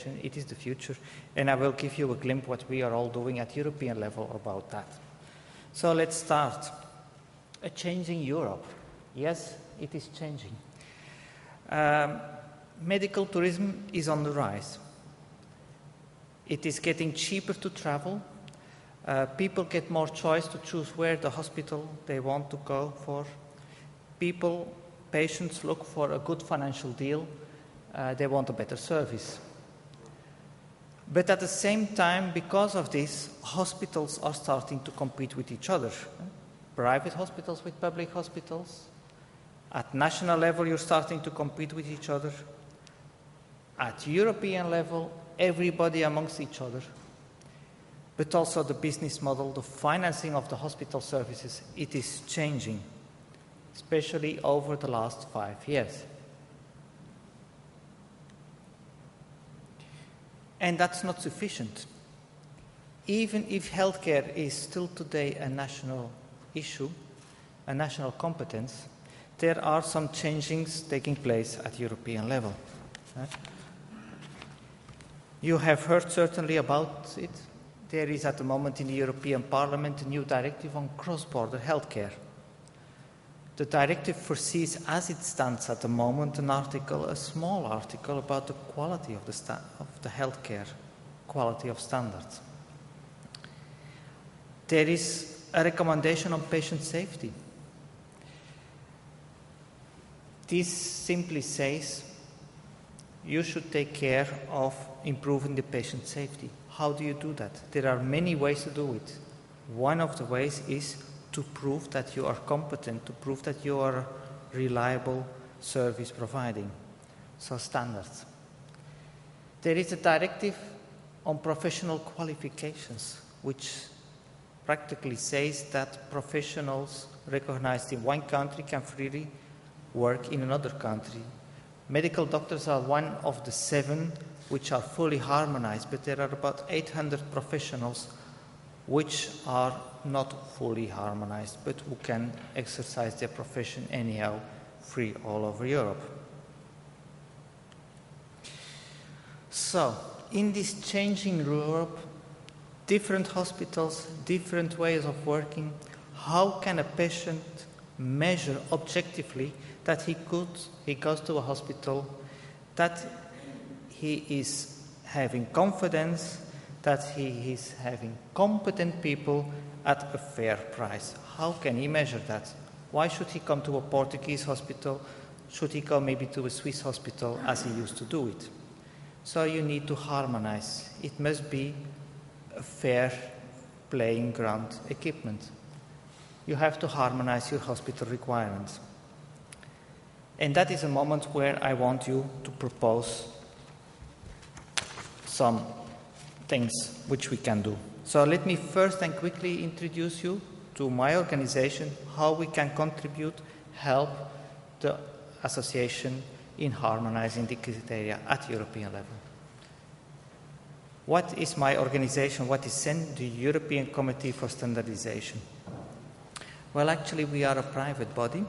innovation, it is the future, and I will give you a glimpse what we are all doing at European level about that. So let's start. A changing Europe. Yes, it is changing. Medical tourism is on the rise. It is getting cheaper to travel. People get more choice to choose where the hospital they want to go for. Patients look for a good financial deal. They want a better service. But at the same time, because of this, hospitals are starting to compete with each other. Private hospitals with public hospitals. At national level, you're starting to compete with each other. At European level, everybody amongst each other. But also the business model, the financing of the hospital services, it is changing, especially over the last 5 years. And that's not sufficient. Even if healthcare is still today a national issue, a national competence, there are some changings taking place at European level. You have heard certainly about it. There is at the moment in the European Parliament a new directive on cross-border healthcare. The directive foresees, as it stands at the moment, a small article about the quality of the healthcare, quality of standards. There is a recommendation on patient safety. This simply says you should take care of improving the patient safety. How do you do that? There are many ways to do it. One of the ways is to prove that you are competent, to prove that you are reliable service providing. So standards. There is a directive on professional qualifications, which practically says that professionals recognized in one country can freely work in another country. Medical doctors are one of the 7 which are fully harmonized, but there are about 800 professionals which are not fully harmonized, but who can exercise their profession anyhow, free all over Europe. So, in this changing Europe, different hospitals, different ways of working, how can a patient measure objectively that he goes to a hospital, that he is having confidence, that he is having competent people at a fair price? How can he measure that? Why should he come to a Portuguese hospital? Should he go maybe to a Swiss hospital as he used to do it? So you need to harmonize. It must be a fair playing ground equipment. You have to harmonize your hospital requirements. And that is a moment where I want you to propose some things which we can do. So let me first and quickly introduce you to my organization, how we can contribute, help the association in harmonizing the criteria at European level. What is my organization? What is CEN, the European Committee for Standardization? Well, actually, we are a private body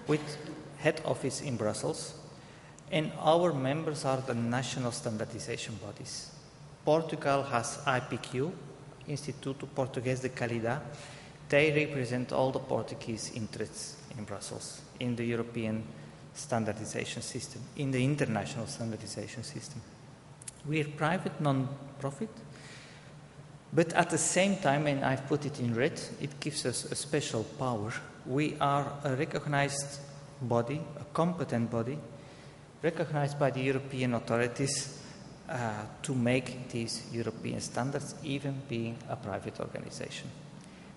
with head office in Brussels, and our members are the national standardization bodies. Portugal has IPQ, Instituto Português de Qualidade. They represent all the Portuguese interests in Brussels, in the European standardization system, in the international standardization system. We are private, non-profit, but at the same time, and I've put it in red, it gives us a special power. We are a recognized body, a competent body, recognized by the European authorities to make these European standards, even being a private organization.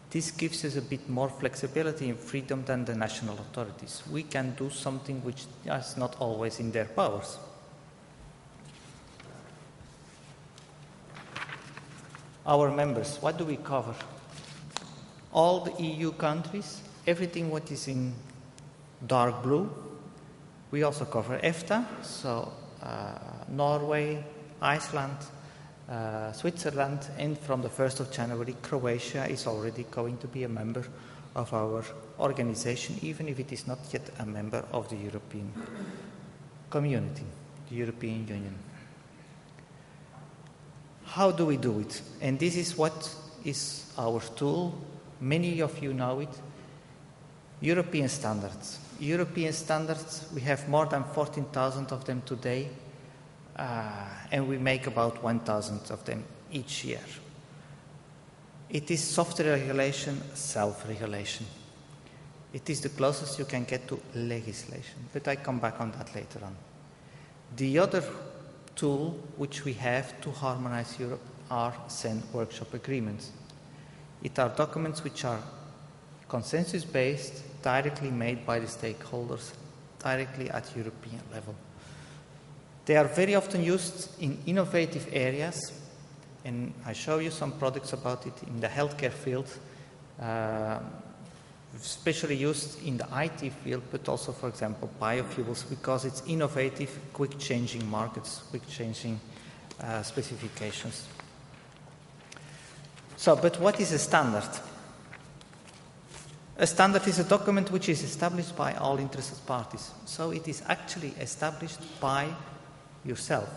This gives us a bit more flexibility and freedom than the national authorities. We can do something which is not always in their powers. Our members, what do we cover? All the EU countries, everything what is in dark blue. We also cover EFTA, so Norway, Iceland, Switzerland, and from the 1st of January, Croatia is already going to be a member of our organization, even if it is not yet a member of the European Community, the European Union. how do we do it? And this is what is our tool. Many of you know it. European standards. European standards, we have more than 14,000 of them today, and we make about 1,000 of them each year. It is software regulation, self-regulation. It is the closest you can get to legislation, but I come back on that later on. The other tool which we have to harmonize Europe are CEN workshop agreements. It are documents which are consensus-based, directly made by the stakeholders, directly at European level. They are very often used in innovative areas, and I show you some products about it in the healthcare field, especially used in the IT field, but also, for example, biofuels, because it's innovative, quick-changing markets, quick-changing specifications. So, but what is a standard? A standard is a document which is established by all interested parties. So it is actually established by yourself.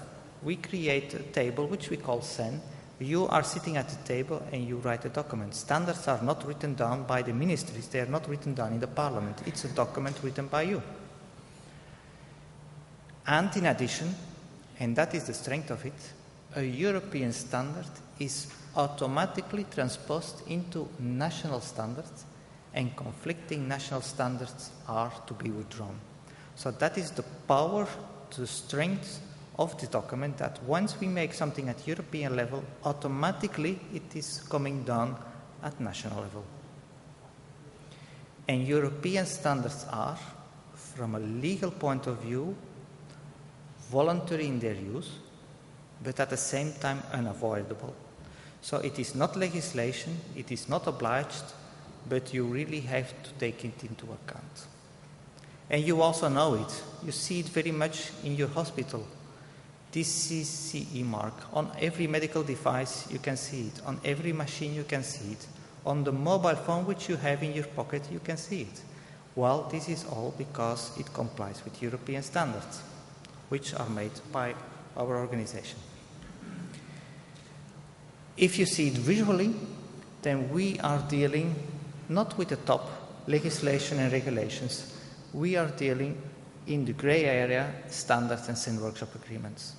We create a table which we call CEN. You are sitting at the table and you write a document. Standards are not written down by the ministries. They are not written down in the parliament. It's a document written by you. And in addition, and that is the strength of it, a European standard is automatically transposed into national standards, and conflicting national standards are to be withdrawn. So that is the power, the strength of the document, that once we make something at European level, automatically it is coming down at national level. And European standards are, from a legal point of view, voluntary in their use, but at the same time unavoidable. So it is not legislation, it is not obliged, but you really have to take it into account. And you also know it. You see it very much in your hospital. This is CE mark. On every medical device you can see it. On every machine you can see it. On the mobile phone which you have in your pocket you can see it. Well, this is all because it complies with European standards, which are made by our organization. If you see it visually, then we are dealing not with the top legislation and regulations. We are dealing in the grey area, standards and CEN workshop agreements.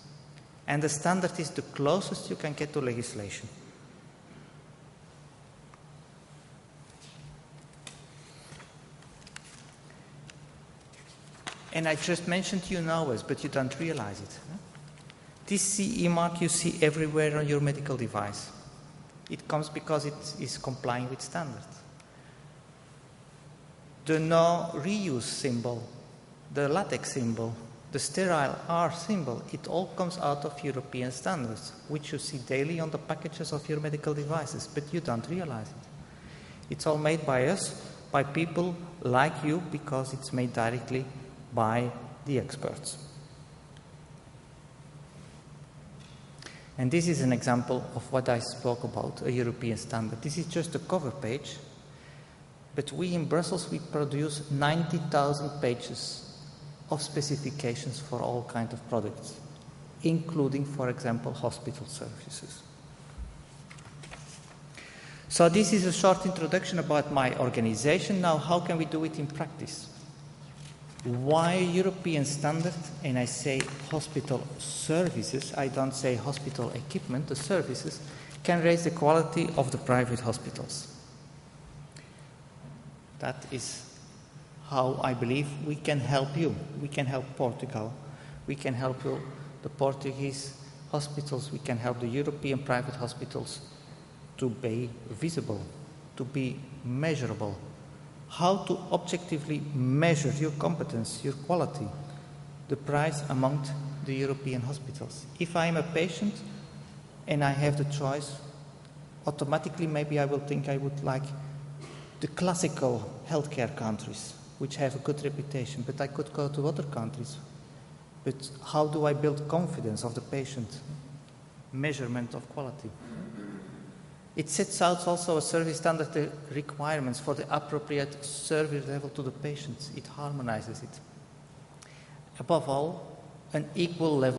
And the standard is the closest you can get to legislation. And I just mentioned you know us, but you don't realize it. This CE mark you see everywhere on your medical device. It comes because it is complying with standards. The no reuse symbol, the latex symbol, the sterile R symbol, it all comes out of European standards, which you see daily on the packages of your medical devices, but you don't realize it. It's all made by us, by people like you, because it's made directly by the experts. And this is an example of what I spoke about, a European standard. This is just a cover page. But we in Brussels, we produce 90,000 pages of specifications for all kinds of products, including, for example, hospital services. So this is a short introduction about my organization. Now, how can we do it in practice? Why European standard? And I say hospital services, I don't say hospital equipment. The services can raise the quality of the private hospitals. That is how I believe we can help you. We can help Portugal. We can help you, the Portuguese hospitals. We can help the European private hospitals to be visible, to be measurable. How to objectively measure your competence, your quality, the price among the European hospitals. If I am a patient and I have the choice, automatically maybe I will think I would like the classical healthcare countries, which have a good reputation, but I could go to other countries. But how do I build confidence of the patient? Measurement of quality. It sets out also a service standard requirements for the appropriate service level to the patients. It harmonizes it. Above all, an equal level